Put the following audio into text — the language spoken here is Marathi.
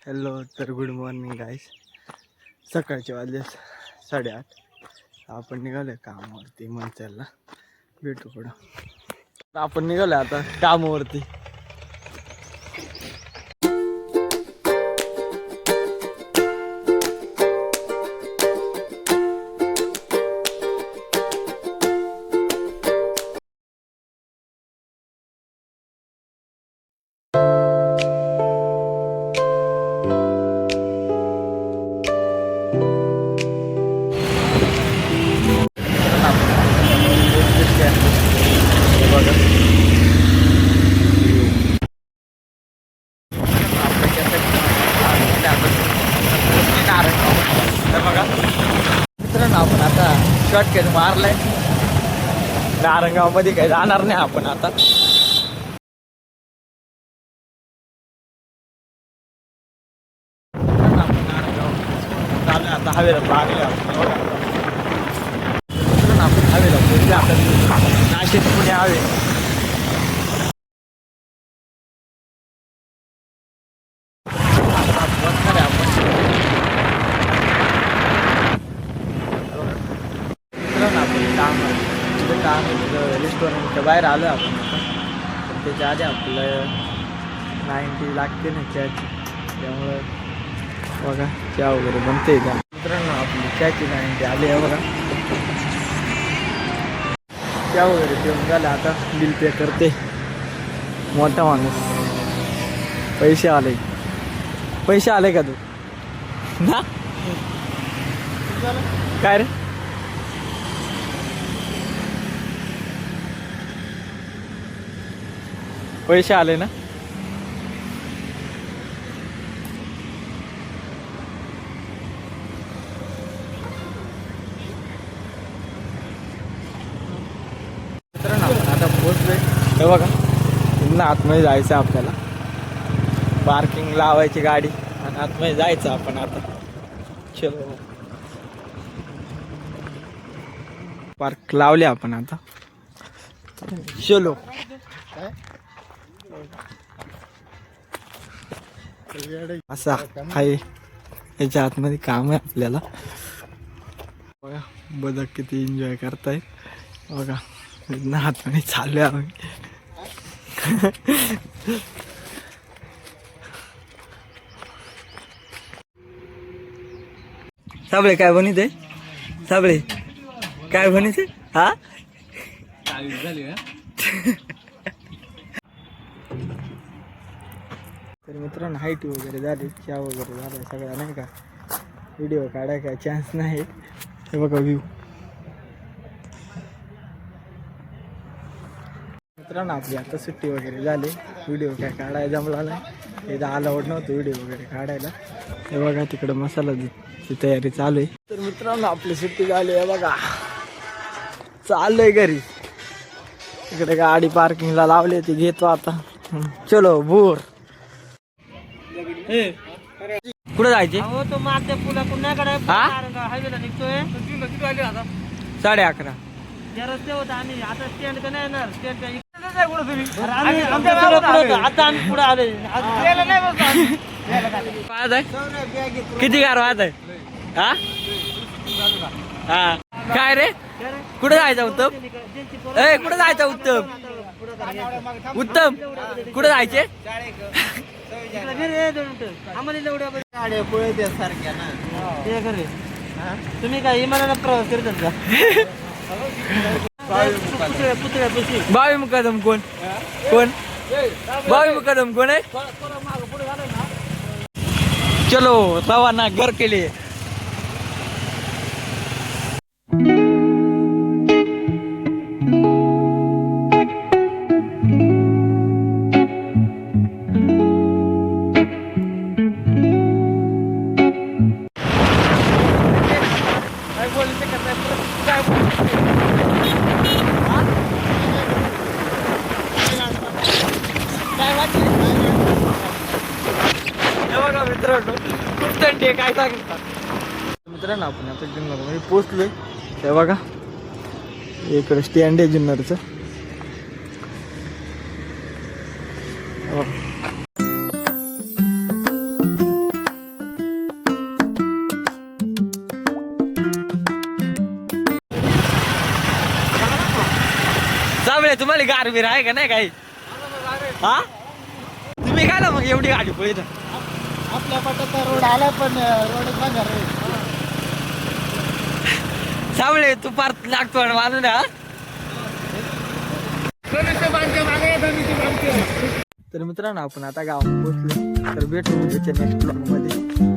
हॅलो, तर गुड मॉर्निंग गाईस. सकाळचे वाजले 8:30. आपण निघालोय कामावरती मंचरला. भेटू पुढं. आपण निघालोय आता कामावरती. मित्रांनो, आपण आता शॉर्टकट मारलाय. नारंगाव मध्ये काही जाणार नाही आपण आता. आता हवेला लागले आपण हवेला पोहोचले. आता नाशिक पुणे हवे. रेस्टॉरंटच्या बाहेर आलो आपण आता. पण त्याच्या आधी आपलं 90 लागते ना चहाची. त्यामुळं बघा चहा वगैरे बनते का. मित्रांनो, आपली चहाची 90 आली आहे बघा. चहा वगैरे पिऊन झालं. आता बिल पे करते मोठा माणूस. पैसे आले का तू ना. काय रे, पैसे आले ना. मित्रांनो, आपण आता पोहोचलोय. हे बघा, पुन्हा आतमध्ये जायचं आपल्याला. पार्किंग लावायची गाडी आणि आतमध्ये जायचं आपण आता. चलो, पार्क लावले आपण आता. चलो. असा आहे याच्या आतमध्ये काम आहे आपल्याला. बघा बदक किती एन्जॉय करताय. बघा आतमध्ये चाललोय आम्ही. साबळे काय बनिते. साबळे काय बनिते. हा झाली. तर मित्रांनो, हाईट वगैरे झाली, चहा वगैरे झाला सगळ्या नाही का. व्हिडिओ काढाय काय चान्स नाही. हे बघा व्ह्यू. मित्रांनो, आपली आता सुट्टी वगैरे झाली. व्हिडिओ काय काढायला जमला नाही. एकदा अलाउड नव्हतं व्हिडिओ वगैरे काढायला. हे बघा तिकडं मसाल्याची तयारी चालू आहे. तर मित्रांनो, आपली सुट्टी झाली आहे बघा. चाललोय घरी. इकडे गाडी पार्किंगला लावली, ती घेतो आता. चलो भूर. कुठे जायचे. तो मारते पुला पुण्याकडे हायवेला निघतोय. 11:30 त्या रस्ते होता. आम्ही आता स्टँड का नाही येणार. स्टँड आता आम्ही पुढे आले. किती गार वाहत आहे. हा हा काय रे, कुठे जायचं उत्तम. कुठे जायचं उत्तम. उत्तम कुठे जायचे. तुम्ही काय विमानाला प्रवास करतात का. बावी मुकादम कोण बावी मुकादम कोण आहे. चलो रवाना घर के लिए. मित्रांनो, खूप थंडी आहे. काय सांगता मित्रांनो, आपण आता जुन्नरमध्ये पोचलोय. हे बघा इकडे स्टँड आहे जुन्नरचं. साबळे तुम्हाला गारबीर आहे का नाही काही हा तुम्ही काय ना मग एवढी गाडी पुढे आपल्या पटाचा रोड आला पण रोड सांगा रे. साबळे तू पार लागतो मानू ना तर मित्रांनो आपण आता गावात पोहोचलो तर भेटू उद्याच्या नेक्स्ट ब्लॉग मध्ये.